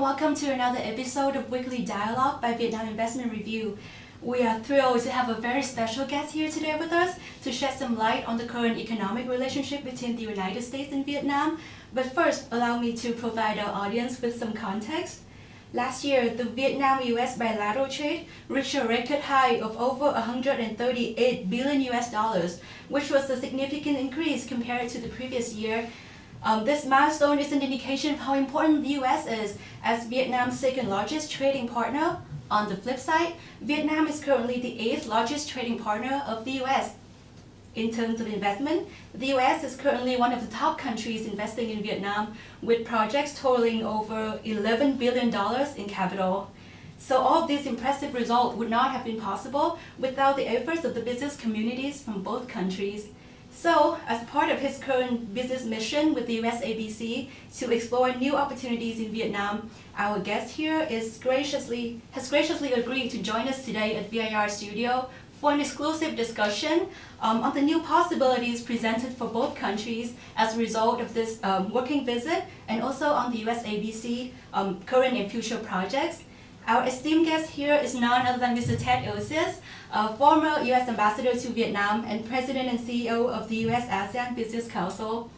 welcome to another episode of Weekly Dialogue by Vietnam Investment Review. We are thrilled to have a very special guest here today with us to shed some light on the current economic relationship between the United States and Vietnam. But first, allow me to provide our audience with some context. Last year, the Vietnam-US bilateral trade reached a record high of over $138 billion, which was a significant increase compared to the previous year. This milestone is an indication of how important the US is as Vietnam's second largest trading partner. On the flip side, Vietnam is currently the 8th largest trading partner of the US. In terms of investment, the US is currently one of the top countries investing in Vietnam, with projects totaling over $11 billion in capital. So all of these impressive results would not have been possible without the efforts of the business communities from both countries. So, as part of his current business mission with the USABC to explore new opportunities in Vietnam, our guest here has graciously agreed to join us today at VIR Studio for an exclusive discussion on the new possibilities presented for both countries as a result of this working visit, and also on the USABC current and future projects. Our esteemed guest here is none other than Mr. Ted Osius, a former U.S. Ambassador to Vietnam and President and CEO of the US-ASEAN Business Council.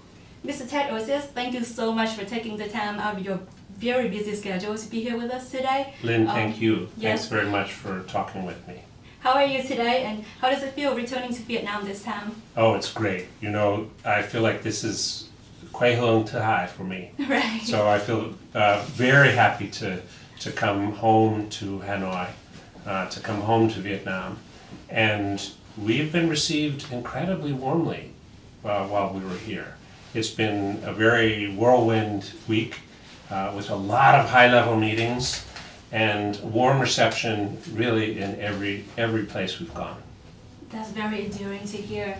Mr. Ted Osius, thank you so much for taking the time out of your very busy schedule to be here with us today. Lynn, thank you. Yes. Thanks very much for talking with me. How are you today, and how does it feel returning to Vietnam this time? Oh, it's great. You know, I feel like this is quay hung to high for me. Right. So I feel very happy to come home to Hanoi, to come home to Vietnam. And we've been received incredibly warmly while we were here. It's been a very whirlwind week with a lot of high-level meetings and warm reception really in every place we've gone. That's very endearing to hear.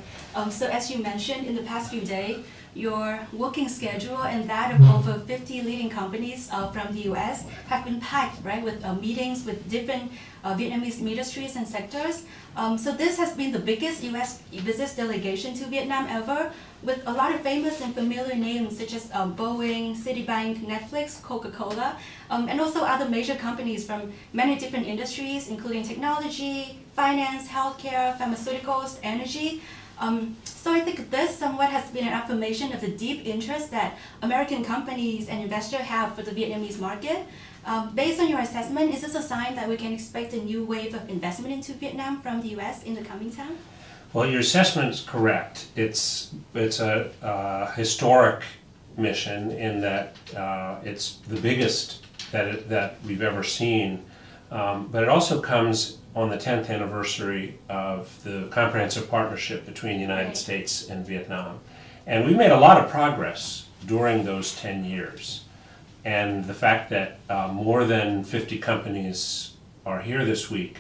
So as you mentioned, in the past few days, your working schedule and that of over 50 leading companies from the US have been packed, right, with meetings with different Vietnamese industries and sectors. So this has been the biggest US business delegation to Vietnam ever, with a lot of famous and familiar names such as Boeing, Citibank, Netflix, Coca-Cola, and also other major companies from many different industries, including technology, finance, healthcare, pharmaceuticals, energy. So I think this somewhat has been an affirmation of the deep interest that American companies and investors have for the Vietnamese market. Based on your assessment, is this a sign that we can expect a new wave of investment into Vietnam from the US in the coming time? Well, your assessment is correct. It's a historic mission in that it's the biggest that we've ever seen, but it also comes on the 10th anniversary of the comprehensive partnership between the United States and Vietnam. And we made a lot of progress during those 10 years. And the fact that more than 50 companies are here this week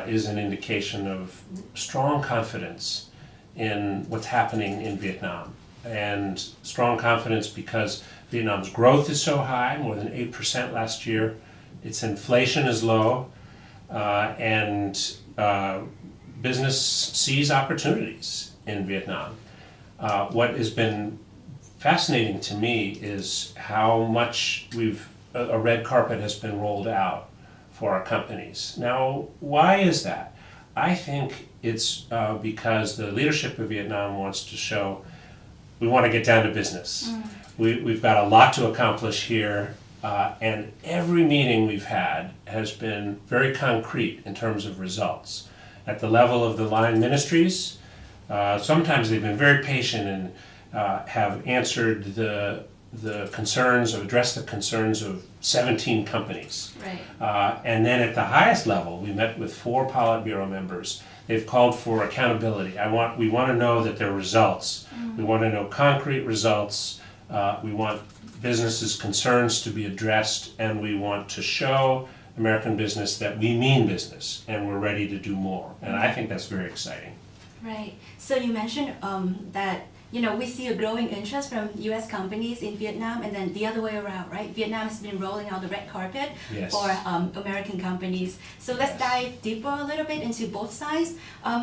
is an indication of strong confidence in what's happening in Vietnam. And strong confidence because Vietnam's growth is so high, more than 8% last year. Its inflation is low. And business sees opportunities in Vietnam. What has been fascinating to me is how much a red carpet has been rolled out for our companies. Now, why is that? I think it's because the leadership of Vietnam wants to show we want to get down to business. We've got a lot to accomplish here. And every meeting we've had has been very concrete in terms of results. At the level of the line ministries, sometimes they've been very patient and have answered addressed the concerns of 17 companies. Right. And then at the highest level, we met with 4 Politburo members. They've called for accountability. We want to know that there are results. We want to know concrete results. We want businesses' concerns to be addressed, and we want to show American business that we mean business and we're ready to do more. And I think that's very exciting. Right. So you mentioned that we see a growing interest from U.S. companies in Vietnam, and then the other way around, right? Vietnam has been rolling out the red carpet for American companies. So let's dive deeper a little bit into both sides.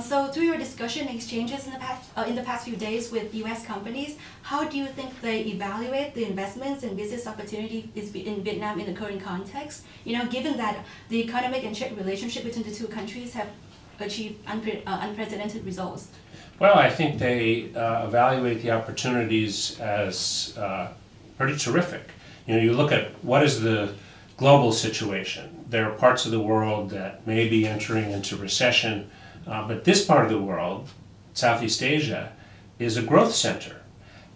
So through your discussion exchanges in the past few days with U.S. companies, how do you think they evaluate the investments and business opportunities in Vietnam in the current context? Given that the economic and trade relationship between the two countries have achieved unprecedented results. Well, I think they evaluate the opportunities as pretty terrific. You look at what is the global situation. There are parts of the world that may be entering into recession, but this part of the world, Southeast Asia, is a growth center.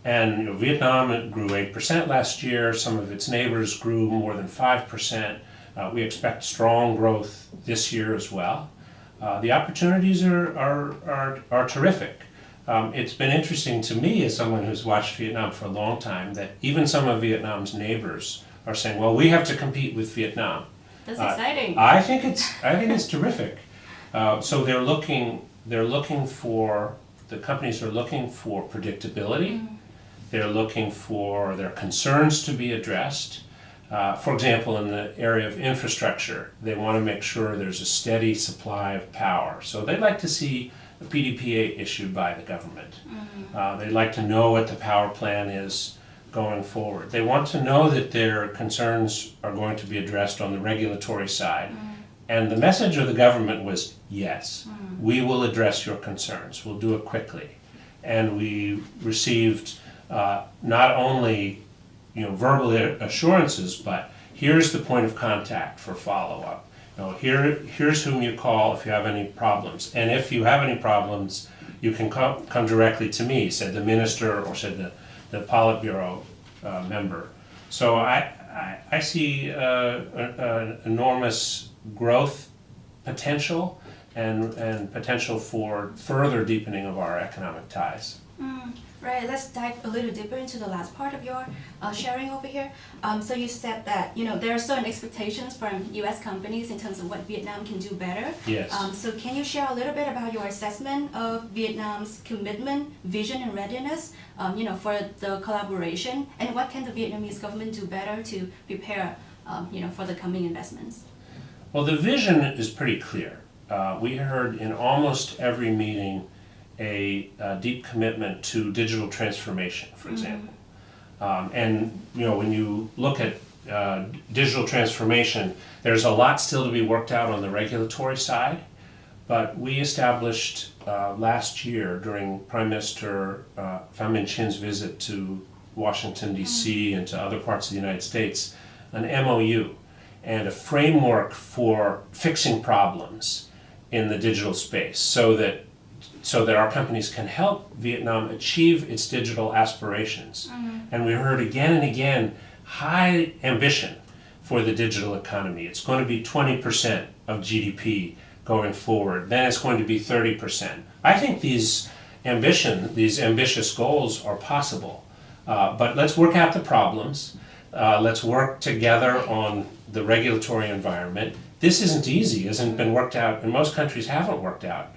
And Vietnam grew 8% last year. Some of its neighbors grew more than 5%. We expect strong growth this year as well. The opportunities are terrific. It's been interesting to me as someone who's watched Vietnam for a long time that even some of Vietnam's neighbors are saying, well, we have to compete with Vietnam. That's exciting. I think it's terrific. So the companies are looking for predictability. They're looking for their concerns to be addressed. For example, in the area of infrastructure, they want to make sure there's a steady supply of power. So they'd like to see a PDPA issued by the government. They'd like to know what the power plan is going forward. They want to know that their concerns are going to be addressed on the regulatory side. And the message of the government was, yes, we will address your concerns. We'll do it quickly. And we received not only verbal assurances, but here's the point of contact for follow-up. Here's whom you call if you have any problems. And if you have any problems, you can come directly to me, said the minister or said the Politburo member. So I see enormous growth potential and potential for further deepening of our economic ties. Right, let's dive a little deeper into the last part of your sharing over here. So you said that there are certain expectations from U.S. companies in terms of what Vietnam can do better. Yes. So can you share a little bit about your assessment of Vietnam's commitment, vision, and readiness, for the collaboration, and what can the Vietnamese government do better to prepare, for the coming investments? Well, the vision is pretty clear. We heard in almost every meeting a deep commitment to digital transformation, for example. And when you look at digital transformation, there's a lot still to be worked out on the regulatory side, but we established last year during Prime Minister Pham Minh Chin's visit to Washington, D.C. and to other parts of the United States, an MOU and a framework for fixing problems in the digital space so that our companies can help Vietnam achieve its digital aspirations. And we heard again and again high ambition for the digital economy. It's going to be 20% of GDP going forward. Then it's going to be 30%. I think these ambitious goals are possible. But let's work out the problems. Let's work together on the regulatory environment. This isn't easy. It hasn't been worked out, and most countries haven't worked out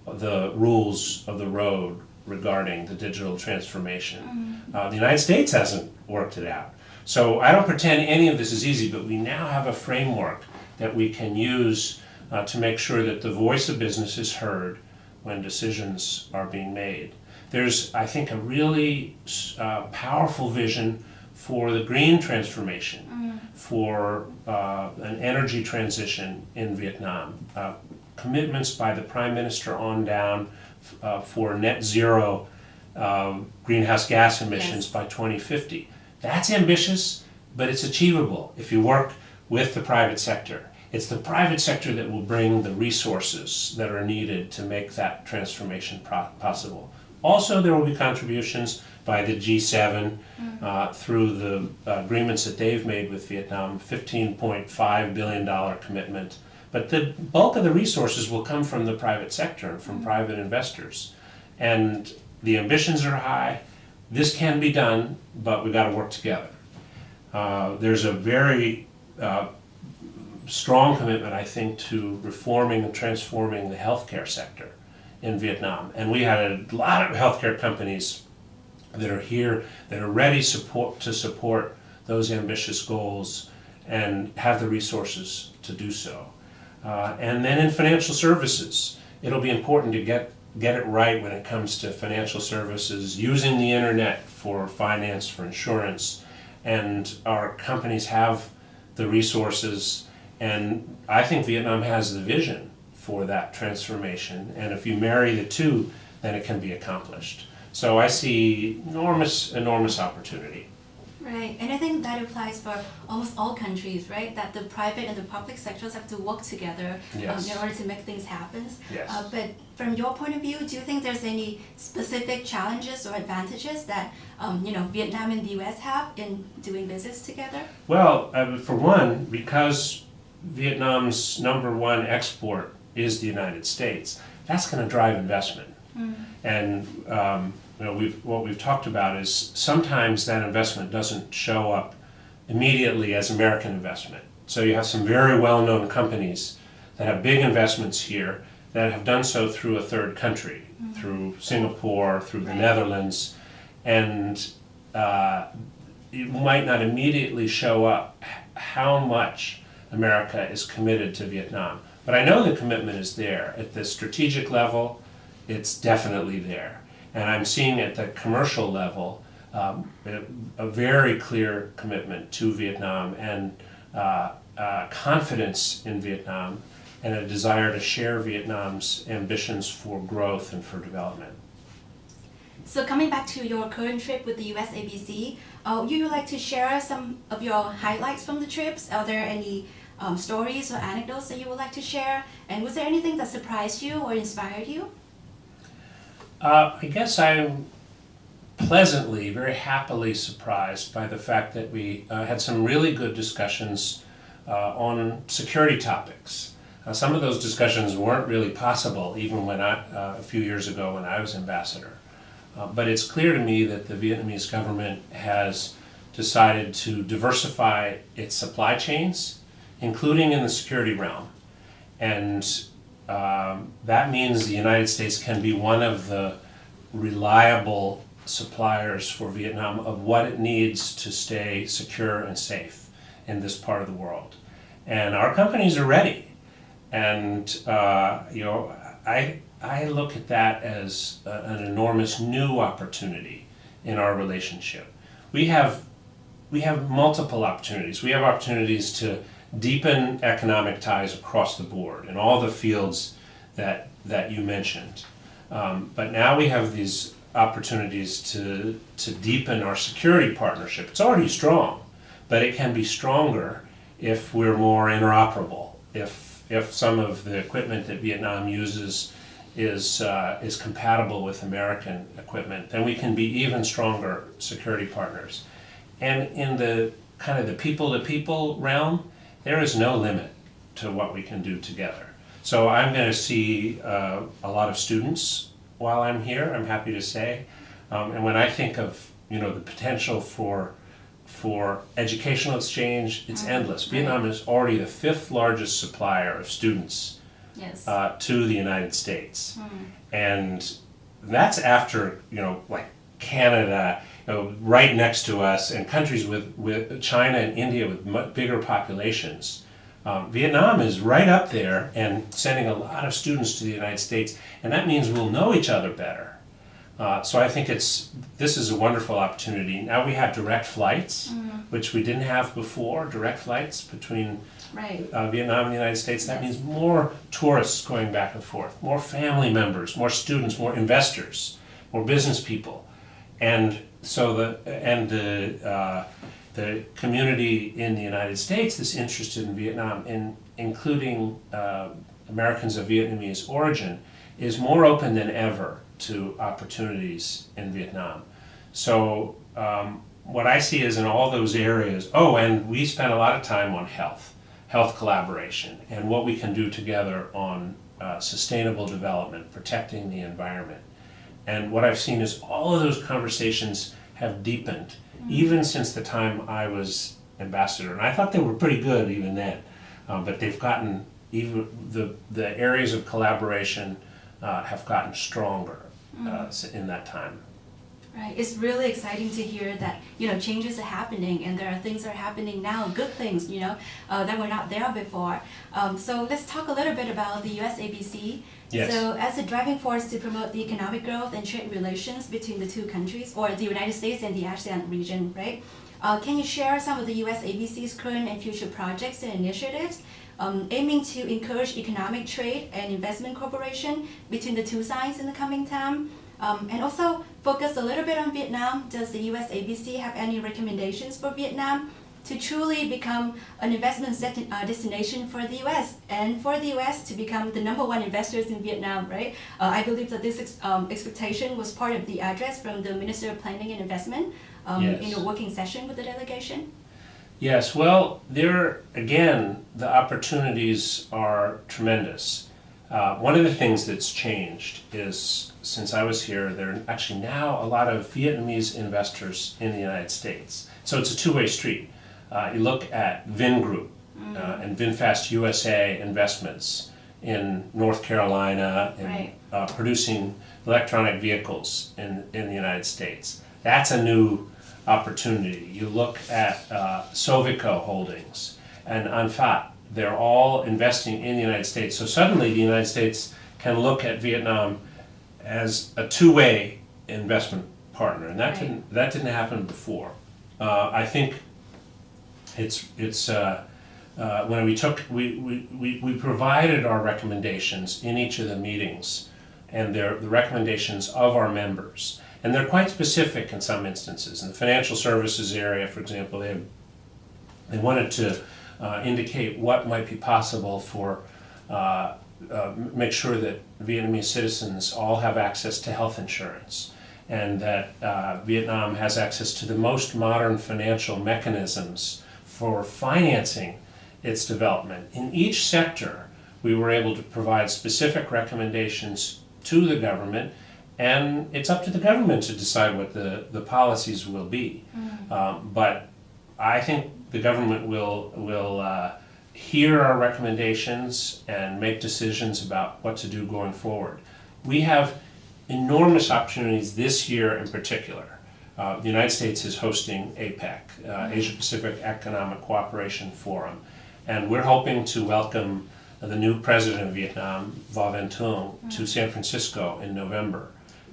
the rules of the road regarding the digital transformation. The United States hasn't worked it out. So I don't pretend any of this is easy, but we now have a framework that we can use to make sure that the voice of business is heard when decisions are being made. There's, I think, a really powerful vision for the green transformation, for an energy transition in Vietnam. Commitments by the Prime Minister on down for net zero greenhouse gas emissions by 2050. That's ambitious, but it's achievable if you work with the private sector. It's the private sector that will bring the resources that are needed to make that transformation possible. Also, there will be contributions by the G7 through the agreements that they've made with Vietnam, $15.5 billion commitment. But the bulk of the resources will come from the private sector and from private investors. And the ambitions are high. This can be done, but we've got to work together. There's a very strong commitment, I think, to reforming and transforming the healthcare sector in Vietnam. And we had a lot of healthcare companies that are here, that are ready to support those ambitious goals and have the resources to do so. And then in financial services, it'll be important to get it right when it comes to financial services, using the internet for finance, for insurance, and our companies have the resources, and I think Vietnam has the vision for that transformation, and if you marry the two, then it can be accomplished. So I see enormous opportunity. Right, and I think that applies for almost all countries, right? That the private and the public sectors have to work together Yes. in order to make things happen. Yes. But from your point of view, do you think there's any specific challenges or advantages that Vietnam and the U.S. have in doing business together? Well, for one, because Vietnam's #1 export is the United States, that's going to drive investment. And what we've talked about is sometimes that investment doesn't show up immediately as American investment. So you have some very well-known companies that have big investments here that have done so through a third country, through Singapore, through the Netherlands, and it might not immediately show up how much America is committed to Vietnam. But I know the commitment is there. At the strategic level, it's definitely there. And I'm seeing at the commercial level a very clear commitment to Vietnam and confidence in Vietnam and a desire to share Vietnam's ambitions for growth and for development. So coming back to your current trip with the USABC, you would like to share some of your highlights from the trips? Are there any stories or anecdotes that you would like to share? And was there anything that surprised you or inspired you? I guess I'm pleasantly, very happily surprised by the fact that we had some really good discussions on security topics. Some of those discussions weren't really possible even when a few years ago when I was ambassador. But it's clear to me that the Vietnamese government has decided to diversify its supply chains, including in the security realm. And that means the United States can be one of the reliable suppliers for Vietnam of what it needs to stay secure and safe in this part of the world. And our companies are ready. And I look at that as an enormous new opportunity in our relationship. We have multiple opportunities. We have opportunities to deepen economic ties across the board in all the fields that you mentioned. But now we have these opportunities to deepen our security partnership. It's already strong, but it can be stronger if we're more interoperable. If some of the equipment that Vietnam uses is compatible with American equipment, then we can be even stronger security partners. And in the kind of the people-to-people realm, there is no limit to what we can do together. So I'm going to see a lot of students while I'm here, I'm happy to say. And when I think of the potential for educational exchange, it's endless. Vietnam is already the 5th largest supplier of students to the United States. And that's after, like Canada, right next to us, and countries with China and India with much bigger populations. Vietnam is right up there and sending a lot of students to the United States, and that means we'll know each other better. So I think this is a wonderful opportunity. Now we have direct flights, which we didn't have before, direct flights between Vietnam and the United States. That means more tourists going back and forth, more family members, more students, more investors, more business people. And so the community in the United States that's interested in Vietnam, including Americans of Vietnamese origin, is more open than ever to opportunities in Vietnam. So what I see is in all those areas, and we spent a lot of time on health collaboration, and what we can do together on sustainable development, protecting the environment. And what I've seen is all of those conversations have deepened, even since the time I was ambassador. And I thought they were pretty good even then, but they've gotten, even the areas of collaboration have gotten stronger in that time. Right. It's really exciting to hear that, changes are happening and there are things that are happening now, good things, that were not there before. So let's talk a little bit about the USABC. Yes. So as a driving force to promote the economic growth and trade relations between the two countries, or the United States and the ASEAN region, right? Can you share some of the USABC's current and future projects and initiatives aiming to encourage economic trade and investment cooperation between the two sides in the coming time? And also focus a little bit on Vietnam. Does the USABC have any recommendations for Vietnam to truly become an investment destination for the US and for the US to become the #1 investors in Vietnam, right? I believe that this expectation was part of the address from the Minister of Planning and Investment Yes. in a working session with the delegation. Yes, well, again, the opportunities are tremendous. One of the things that's changed is, since I was here, there are actually now a lot of Vietnamese investors in the United States. So it's a two-way street. You look at Vingroup and VinFast USA investments in North Carolina and Right. Producing electronic vehicles in the United States. That's a new opportunity. You look at Sovico Holdings and Anfat. They're all investing in the United States. So suddenly the United States can look at Vietnam as a two-way investment partner, and that didn't happen before. I think when we provided our recommendations in each of the meetings, and the recommendations of our members, and they're quite specific in some instances. In the financial services area, for example, they wanted to indicate what might be possible for make sure that Vietnamese citizens all have access to health insurance, and that Vietnam has access to the most modern financial mechanisms for financing its development. In each sector, we were able to provide specific recommendations to the government, and it's up to the government to decide what the policies will be. But I think the government will hear our recommendations and make decisions about what to do going forward. We have enormous opportunities this year in particular. The United States is hosting APEC, Asia-Pacific Economic Cooperation Forum, and we're hoping to welcome the new president of Vietnam, Vo Van Thuong, to San Francisco in November.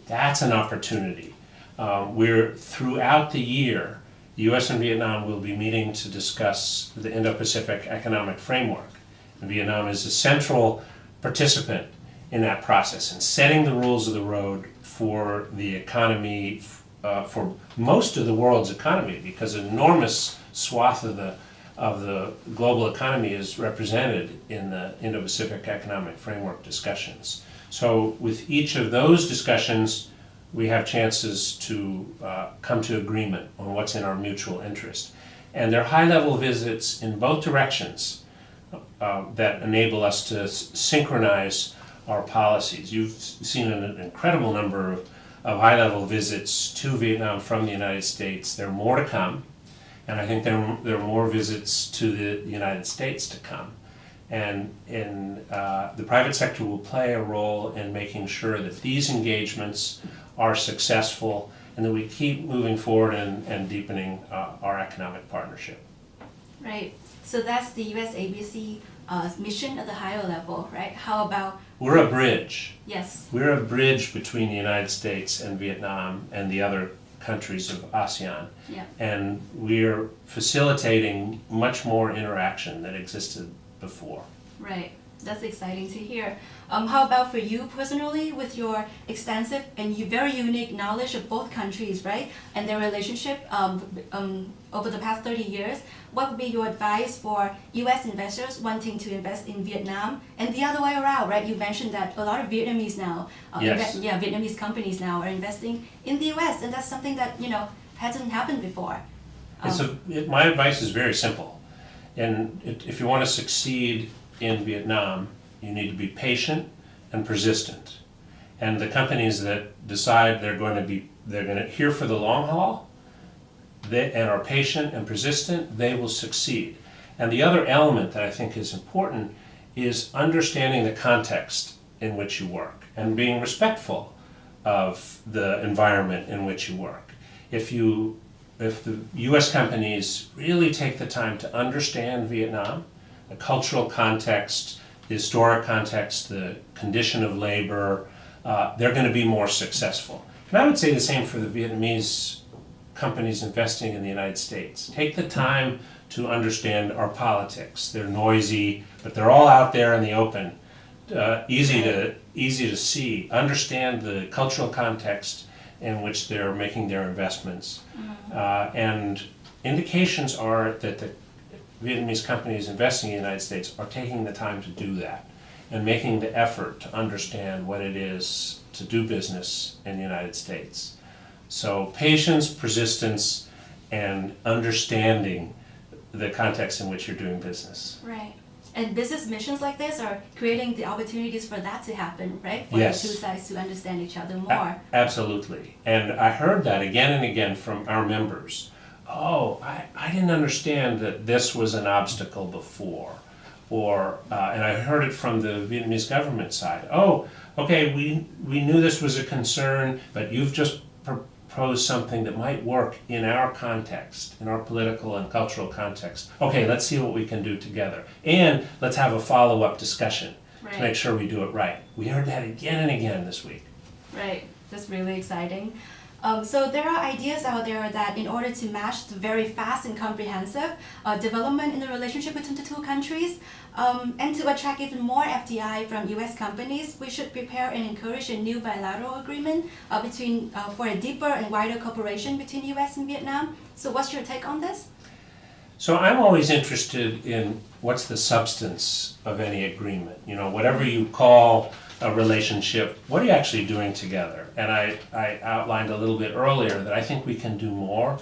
That's an opportunity. Throughout the year, the U.S. and Vietnam will be meeting to discuss the Indo-Pacific Economic Framework. And Vietnam is a central participant in that process and setting the rules of the road for the economy, for most of the world's economy, because an enormous swath of the global economy is represented in the Indo-Pacific Economic Framework discussions. So with each of those discussions, we have chances to come to agreement on what's in our mutual interest. And there are high-level visits in both directions that enable us to synchronize our policies. You've seen an incredible number of high-level visits to Vietnam from the United States. There are more to come, and I think there are more visits to the United States to come. And the private sector will play a role in making sure that these engagements are successful and that we keep moving forward and deepening our economic partnership. Right. So that's the USABC mission at the higher level, right? How about... We're a bridge. Yes. We're a bridge between the United States and Vietnam and the other countries of ASEAN. Yeah. And we're facilitating much more interaction than existed before. Right. That's exciting to hear. How about for you personally, with your extensive and very unique knowledge of both countries, right, and their relationship over the past 30 years, what would be your advice for U.S. investors wanting to invest in Vietnam, and the other way around, right? You mentioned that a lot of Vietnamese now, Yes. Vietnamese companies now are investing in the U.S., and that's something that hasn't happened before. My advice is very simple, and if you want to succeed in Vietnam, you need to be patient and persistent. And the companies that decide they're going to here for the long haul, and are patient and persistent, they will succeed. And the other element that I think is important is understanding the context in which you work and being respectful of the environment in which you work. if the U.S. companies really take the time to understand Vietnam, the cultural context, the historic context, the condition of labor, they're going to be more successful. And I would say the same for the Vietnamese companies investing in the United States. Take the time to understand our politics. They're noisy, but they're all out there in the open, easy to see. Understand the cultural context in which they're making their investments. And indications are that the Vietnamese companies investing in the United States are taking the time to do that and making the effort to understand what it is to do business in the United States. So patience, persistence, and understanding the context in which you're doing business. Right. And business missions like this are creating the opportunities for that to happen, right? For Yes. the two sides to understand each other more. Absolutely. And I heard that again and again from our members. Oh, I didn't understand that this was an obstacle before. Or, and I heard it from the Vietnamese government side. Oh, okay, we knew this was a concern, but you've just proposed something that might work in our context, in our political and cultural context. Okay, let's see what we can do together. And let's have a follow-up discussion to make sure we do it right. We heard that again and again this week. Right, that's really exciting. So there are ideas out there that in order to match the very fast and comprehensive development in the relationship between the two countries, and to attract even more FDI from US companies, we should prepare and encourage a new bilateral agreement for a deeper and wider cooperation between US and Vietnam. So what's your take on this? So I'm always interested in what's the substance of any agreement. You know, whatever you call a relationship, what are you actually doing together? And I outlined a little bit earlier that I think we can do more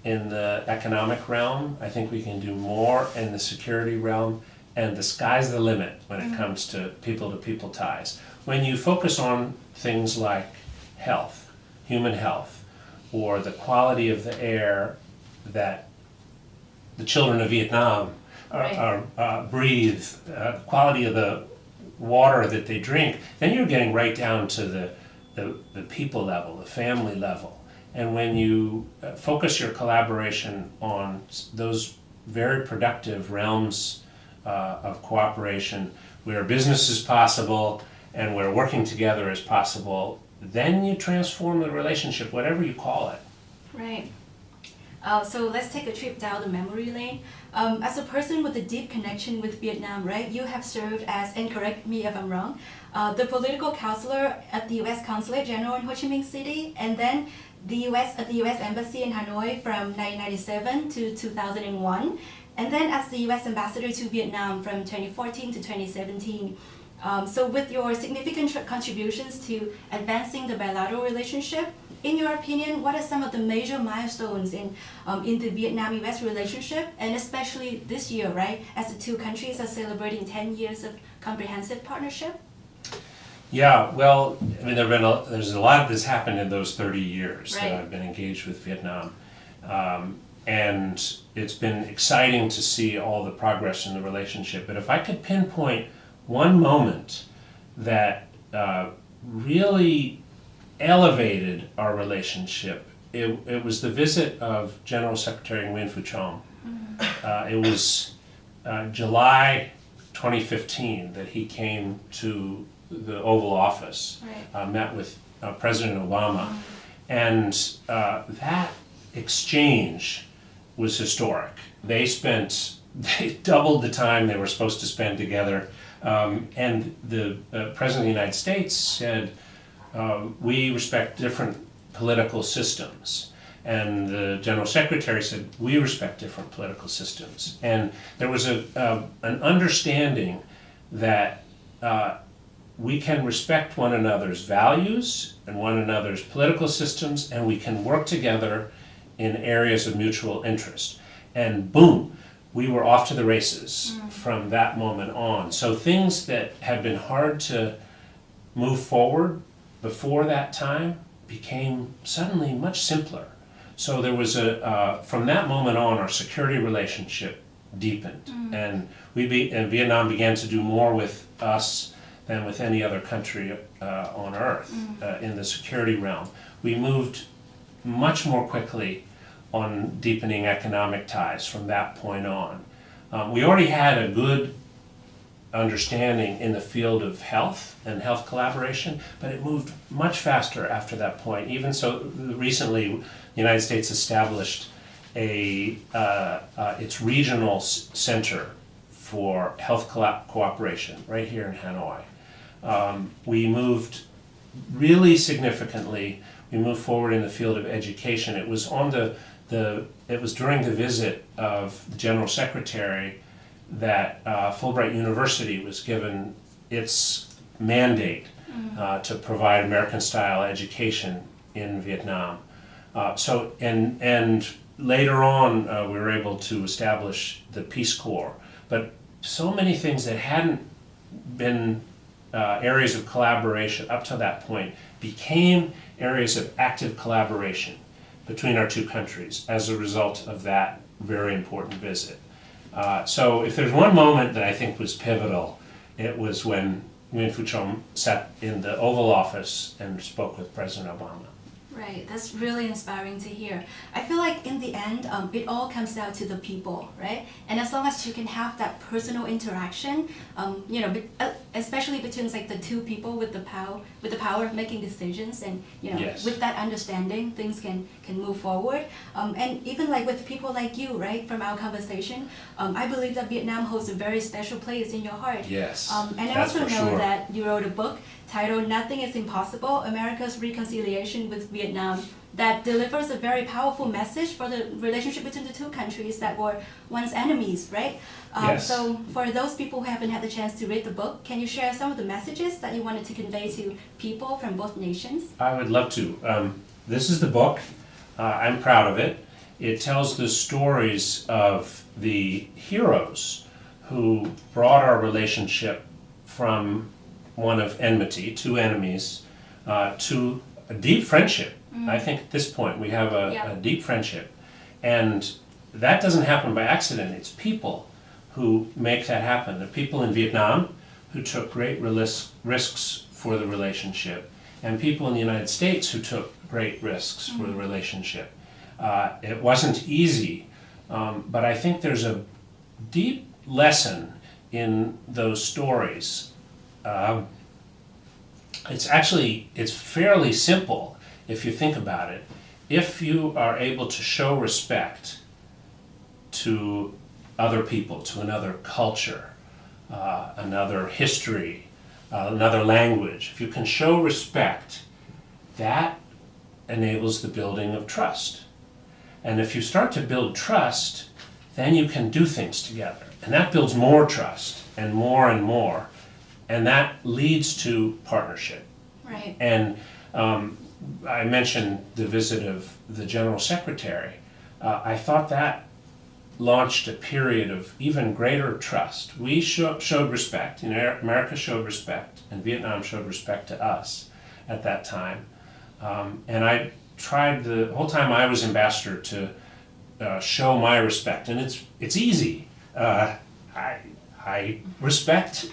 in the economic realm. I think we can do more in the security realm, and the sky's the limit when it comes to people-to-people ties. When you focus on things like health, human health, or the quality of the air that the children of Vietnam breathe, quality of the water that they drink, then you're getting right down to the people level, the family level. And when you focus your collaboration on those very productive realms of cooperation, where business is possible and where working together is possible, then you transform the relationship, whatever you call it. Right. So let's take a trip down the memory lane. As a person with a deep connection with Vietnam, right, you have served as, and correct me if I'm wrong, the political counselor at the U.S. Consulate General in Ho Chi Minh City, and then at the U.S. Embassy in Hanoi from 1997 to 2001, and then as the U.S. Ambassador to Vietnam from 2014 to 2017. So with your significant contributions to advancing the bilateral relationship, in your opinion, what are some of the major milestones in the Vietnam-US relationship, and especially this year, right, as the two countries are celebrating 10 years of comprehensive partnership? Yeah, well, I mean, there's a lot that's happened in those 30 years that I've been engaged with Vietnam. And it's been exciting to see all the progress in the relationship. But if I could pinpoint one moment that really elevated our relationship, it was the visit of General Secretary Nguyen Phu Trong. It was July 2015 that he came to the Oval Office, met with President Obama, and that exchange was historic. They doubled the time they were supposed to spend together, and the President of the United States said, we respect different political systems. And the General Secretary said, we respect different political systems. And there was an understanding that we can respect one another's values and one another's political systems, and we can work together in areas of mutual interest. And boom, we were off to the races from that moment on. So things that had been hard to move forward before that time became suddenly much simpler. So there was from that moment on, our security relationship deepened, and Vietnam began to do more with us than with any other country on earth in the security realm. We moved much more quickly on deepening economic ties from that point on. We already had a good understanding in the field of health and health collaboration, but it moved much faster after that point. Even so, recently, the United States established its regional center for health cooperation right here in Hanoi. We moved really significantly. We moved forward in the field of education. It was on it was during the visit of the General Secretary that Fulbright University was given its mandate to provide American-style education in Vietnam. And later on, we were able to establish the Peace Corps. But so many things that hadn't been areas of collaboration up to that point became areas of active collaboration between our two countries as a result of that very important visit. So if there's one moment that I think was pivotal, it was when Nguyen Phu Trong sat in the Oval Office and spoke with President Obama. Right, that's really inspiring to hear. I feel like in the end, it all comes down to the people, right? And as long as you can have that personal interaction, you know, especially between like the two people with the power of making decisions, and you know, Yes. with that understanding, things can move forward. And even like with people like you, right, from our conversation, I believe that Vietnam holds a very special place in your heart. Yes, And I that's also for know sure. that you wrote a book titled "Nothing is Impossible: America's Reconciliation with Vietnam," that delivers a very powerful message for the relationship between the two countries that were once enemies, right? Yes. So for those people who haven't had the chance to read the book, can you share some of the messages that you wanted to convey to people from both nations? I would love to. This is the book. I'm proud of it. It tells the stories of the heroes who brought our relationship from one of enmity, two enemies, to a deep friendship. I think at this point we have a deep friendship. And that doesn't happen by accident. It's people who make that happen. The people in Vietnam who took great risks for the relationship, and people in the United States who took great risks for the relationship. It wasn't easy, but I think there's a deep lesson in those stories. It's fairly simple if you think about it. If you are able to show respect to other people, to another culture, another history, another language, if you can show respect, that enables the building of trust. And if you start to build trust, then you can do things together. And that builds more trust and more. And that leads to partnership. Right. And I mentioned the visit of the General Secretary. I thought that launched a period of even greater trust. We showed respect. You know, America showed respect, and Vietnam showed respect to us at that time. And I tried the whole time I was ambassador to show my respect, and it's easy. I respect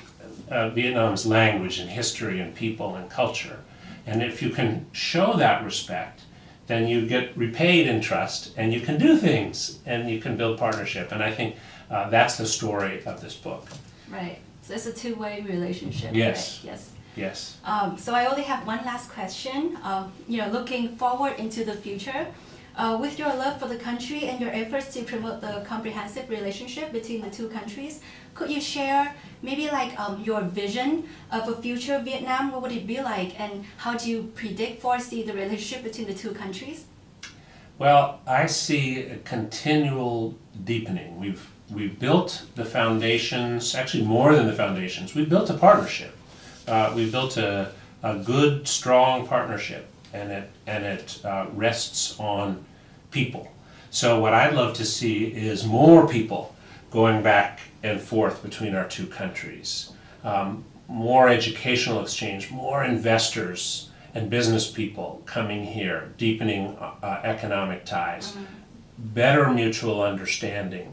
Vietnam's language and history and people and culture. And if you can show that respect, then you get repaid in trust, and you can do things, and you can build partnership. And I think that's the story of this book. Right. So it's a two-way relationship. Yes. Right? Yes. Yes. So I only have one last question. You know, looking forward into the future, with your love for the country and your efforts to promote the comprehensive relationship between the two countries, could you share maybe like your vision of a future Vietnam? What would it be like, and how do you foresee the relationship between the two countries? Well, I see a continual deepening. We've built the foundations, actually more than the foundations. We built a partnership. We built a good, strong partnership, and it rests on people. So what I'd love to see is more people going back and forth between our two countries, more educational exchange, more investors and business people coming here, deepening economic ties, better mutual understanding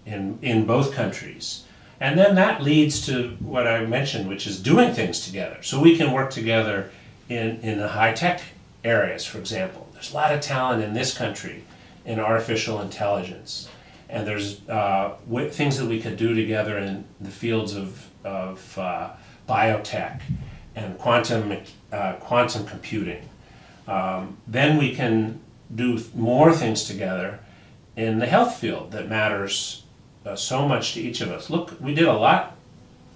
in both countries. And then that leads to what I mentioned, which is doing things together. So we can work together in the high-tech areas, for example, the There's a lot of talent in this country in artificial intelligence. And there's things that we could do together in the fields of biotech and quantum computing. Then we can do more things together in the health field that matters so much to each of us. Look, we did a lot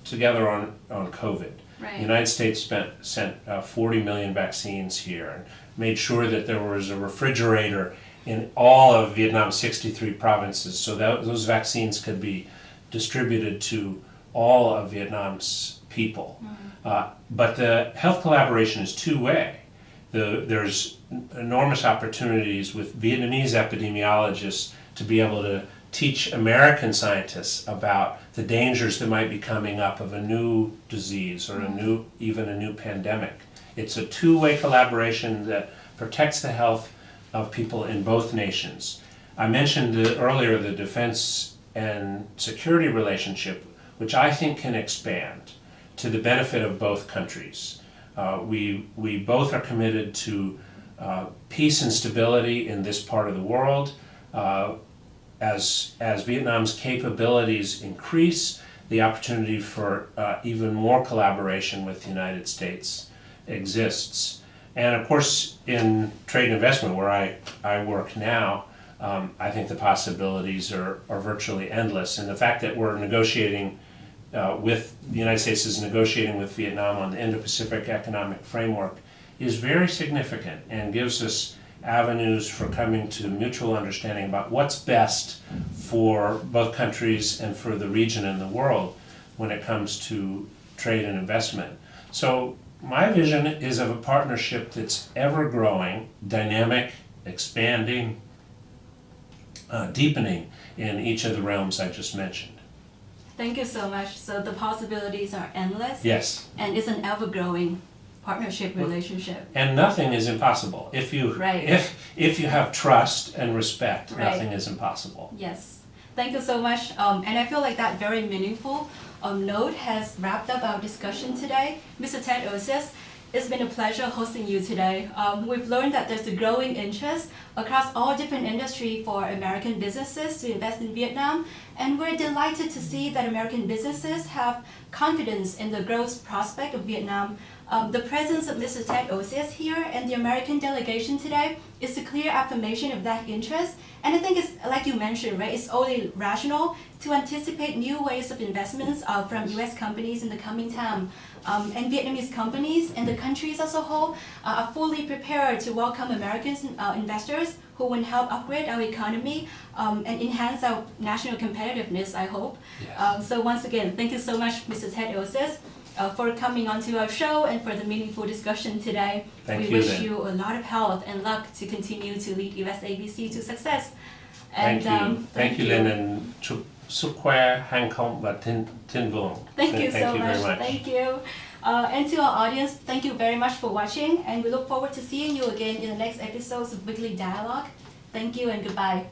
together on COVID. Right. The United States sent 40 million vaccines here and made sure that there was a refrigerator in all of Vietnam's 63 provinces so that those vaccines could be distributed to all of Vietnam's people. But the health collaboration is two-way. There's enormous opportunities with Vietnamese epidemiologists to be able to teach American scientists about the dangers that might be coming up of a new disease or even a new pandemic. It's a two-way collaboration that protects the health of people in both nations. I mentioned earlier the defense and security relationship, which I think can expand to the benefit of both countries. We both are committed to peace and stability in this part of the world. As Vietnam's capabilities increase, the opportunity for even more collaboration with the United States exists. And of course, in trade and investment, where I work now, I think the possibilities are virtually endless. And the fact that we're negotiating the United States is negotiating with Vietnam on the Indo-Pacific Economic Framework is very significant and gives us avenues for coming to mutual understanding about what's best for both countries and for the region and the world when it comes to trade and investment. So my vision is of a partnership that's ever growing, dynamic, expanding, deepening in each of the realms I just mentioned. Thank you so much. So the possibilities are endless. Yes. And it's an ever-growing partnership relationship. And nothing is impossible. If you have trust and respect, nothing is impossible. Yes. Thank you so much. And I feel like that very meaningful note has wrapped up our discussion today. Mr. Ted Osius, it's been a pleasure hosting you today. We've learned that there's a growing interest across all different industries for American businesses to invest in Vietnam, and we're delighted to see that American businesses have confidence in the growth prospect of Vietnam. The presence of Mr. Ted Osius here and the American delegation today is a clear affirmation of that interest. And I think it's, like you mentioned, right, it's only rational to anticipate new ways of investments from US companies in the coming time. And Vietnamese companies and the countries as a whole are fully prepared to welcome American investors who will help upgrade our economy and enhance our national competitiveness, I hope. Yes. So once again, thank you so much, Mr. Ted Osius, for coming onto our show and for the meaningful discussion today. We wish you a lot of health and luck to continue to lead USABC to success. And, thank you, Lynn, and sức khỏe, hạnh phúc và thịnh vượng. Thank you so very much. Thank you. And to our audience, thank you very much for watching, and we look forward to seeing you again in the next episodes of Weekly Dialogue. Thank you and goodbye.